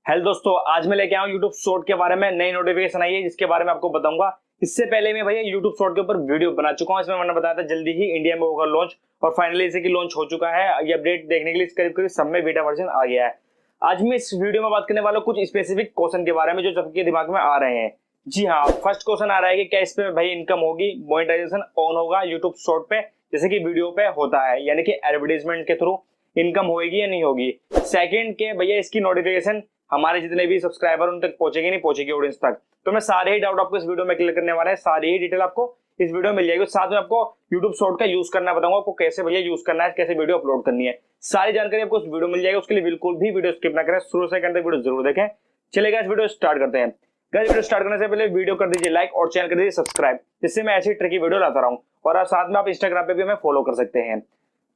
Hello दोस्तों, आज मैं लेके आया हूँ यूट्यूब शॉर्ट के बारे में। नई नोटिफिकेशन आई है जिसके बारे में आपको बताऊंगा। इससे पहले मैं भैया यूट्यूब शॉर्ट के ऊपर वीडियो बना चुका हूँ। इसमें मैंने बताया था जल्दी ही इंडिया में होगा लॉन्च, और फाइनली इसे की लॉन्च हो चुका है। ये अपडेट देखने के लिए करीब करीब सब में बीटा वर्जन आ गया है। आज मैं इस वीडियो में बात करने वाला हूँ कुछ स्पेसिफिक क्वेश्चन के बारे में जो सबके दिमाग में आ रहे हैं। जी हाँ, फर्स्ट क्वेश्चन आ रहा है कि क्या इस पे भाई इनकम होगी, मोनेटाइजेशन ऑन होगा यूट्यूब शॉर्ट पे जैसे कि वीडियो पे होता है, यानी कि एडवर्टाइजमेंट के थ्रू इनकम होगी या नहीं होगी। सेकंड के भैया इसकी नोटिफिकेशन हमारे जितने भी सब्सक्राइबर उन तक पहुंचेगी नहीं पहुंचेगी ऑडियंस तक। तो मैं सारे ही डाउट आपको इस वीडियो में क्लियर करने वाला है, सारी ही डिटेल आपको इस वीडियो में मिल जाएगी। साथ में आपको YouTube शॉर्ट का यूज करना बताऊंगा, आपको कैसे भैया यूज करना है, कैसे वीडियो अपलोड करनी है, सारी जानकारी आपको इस वीडियो मिल जाएगी। उसके लिए बिल्कुल भी वीडियो स्किप ना करें, शुरू से अंत तक वीडियो जरूर देखें। चलेगा, इस वीडियो स्टार्ट करते हैं। गाइस, वीडियो स्टार्ट करने से पहले वीडियो कर दीजिए लाइक और चैनल कर दीजिए सब्सक्राइब, जिससे मैं ऐसी ट्रिकी वीडियो लाता रहूं। और साथ में आप इंस्टाग्राम पे भी हमें फॉलो कर सकते हैं।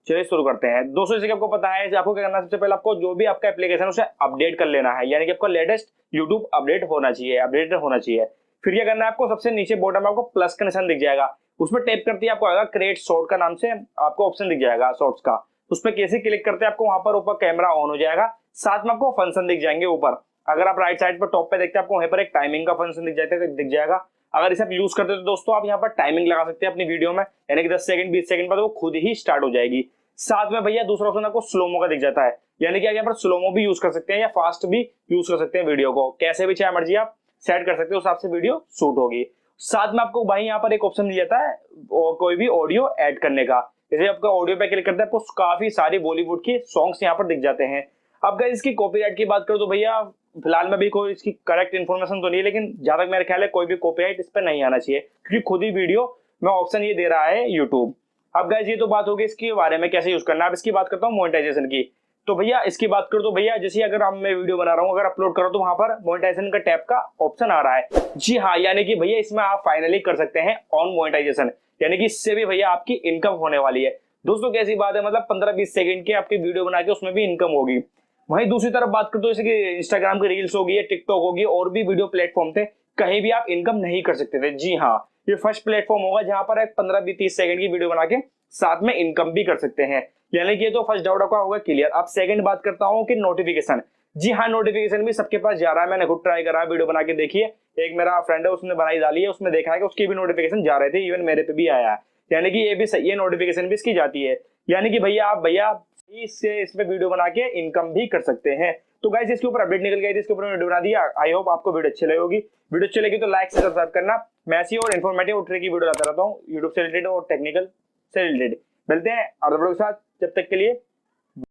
चलिए शुरू करते हैं दोस्तों। जैसे कि आपको पता है आपको क्या करना है, सबसे पहले आपको जो भी आपका एप्लीकेशन है उसे अपडेट कर लेना है, यानी कि आपको लेटेस्ट यूट्यूब अपडेट होना चाहिए। फिर क्या करना है, आपको सबसे नीचे बॉटम में आपको प्लस का निशान दिख जाएगा, उसमें टैप करते ही आपको आएगा क्रिएट शॉर्ट का नाम से आपको ऑप्शन दिख जाएगा शॉर्ट्स का। उस पर कैसे क्लिक करते हैं आपको वहां पर ऊपर कैमरा ऑन हो जाएगा, साथ में आपको फंक्शन दिख जाएंगे ऊपर। अगर आप राइट साइड पर टॉप पे देखते हैं आपको वहीं पर एक टाइमिंग का फंक्शन दिख जाएगा। अगर इसे आप यूज करते हो तो दोस्तों आप यहाँ पर टाइमिंग लगा सकते हैं अपनी वीडियो में, यानी कि 10 सेकंड 20 सेकंड बाद वो खुद ही स्टार्ट हो जाएगी। साथ में भैया दूसरा ऑप्शन आपको स्लोमो का दिख जाता है, यानी कि यहाँ पर स्लोमो भी यूज कर सकते हैं या फास्ट भी यूज कर सकते हैं वीडियो को, कैसे भी चाहे मर्जी आप सेट कर सकते हो, उस हिसाब से वीडियो शूट होगी। साथ में आपको भाई यहाँ पर एक ऑप्शन दिया जाता है और कोई भी ऑडियो ऐड करने का। जैसे आपका ऑडियो पे क्लिक करते हैं आपको काफी सारी बॉलीवुड की सॉन्ग्स यहाँ पर दिख जाते हैं। अब गाइस इसकी कॉपीराइट की बात करूं तो भैया फिलहाल में भी कोई इसकी करेक्ट इन्फॉर्मेशन तो नहीं है, लेकिन जहां तक मेरा ख्याल है कोई भी कॉपीराइट इस पर नहीं आना चाहिए, क्योंकि खुद ही वीडियो में ऑप्शन ये दे रहा है यूट्यूब। अब गाइस ये तो बात होगी इसके बारे में कैसे यूज करना है। अब इसकी बात करता हूँ मोनेटाइजेशन की। तो भैया इसकी बात करूं तो भैया जैसे अगर मैं वीडियो बना रहा हूं, अगर अपलोड करो तो वहां पर मोनेटाइजेशन का टैब का ऑप्शन आ रहा है। जी हाँ, यानी कि भैया इसमें आप फाइनली कर सकते हैं ऑन मोनेटाइजेशन, यानी कि इससे भी भैया आपकी इनकम होने वाली है। दोस्तों कैसी बात है, मतलब 15-20 सेकंड की आपकी वीडियो बना के उसमें भी इनकम होगी। वहीं दूसरी तरफ बात करते हो जैसे कि इंस्टाग्राम की रील्स होगी या टिकटॉक होगी और भी वीडियो प्लेटफॉर्म थे, कहीं भी आप इनकम नहीं कर सकते थे। जी हाँ, ये फर्स्ट प्लेटफॉर्म होगा जहां पर एक 15-30 सेकंड की वीडियो बना के साथ में इनकम भी कर सकते हैं, यानी कि ये तो फर्स्ट डाउट आपका होगा क्लियर। अब सेकंड बात करता हूँ कि नोटिफिकेशन। जी हाँ, नोटिफिकेशन भी सबके पास जा रहा है, मैंने खुद ट्राई करा वीडियो बना के देखिए। एक मेरा फ्रेंड है उसने बनाई डाली है, उसमें देखा है कि उसकी भी नोटिफिकेशन जा रहे थे, इवन मेरे पे भी आया है, यानी कि ये भी सही है, नोटिफिकेशन भी इसकी जाती है। यानी कि भैया आप इससे इस पे वीडियो बना के इनकम भी कर सकते हैं। तो गाइस इसके ऊपर अपडेट निकल गई थी, इसके ऊपर वीडियो बना दिया। आई होप आपको वीडियो अच्छी लगी होगी। वीडियो अच्छी लगी तो लाइक से सब्सक्राइब करना। मैं ऐसी और इन्फॉर्मेटिव उठने की वीडियो लाता रहता हूँ यूट्यूब से रिलेटेड और टेक्निकल से रिलेटेड। मिलते हैं अगले वीडियो के साथ, जब तक के लिए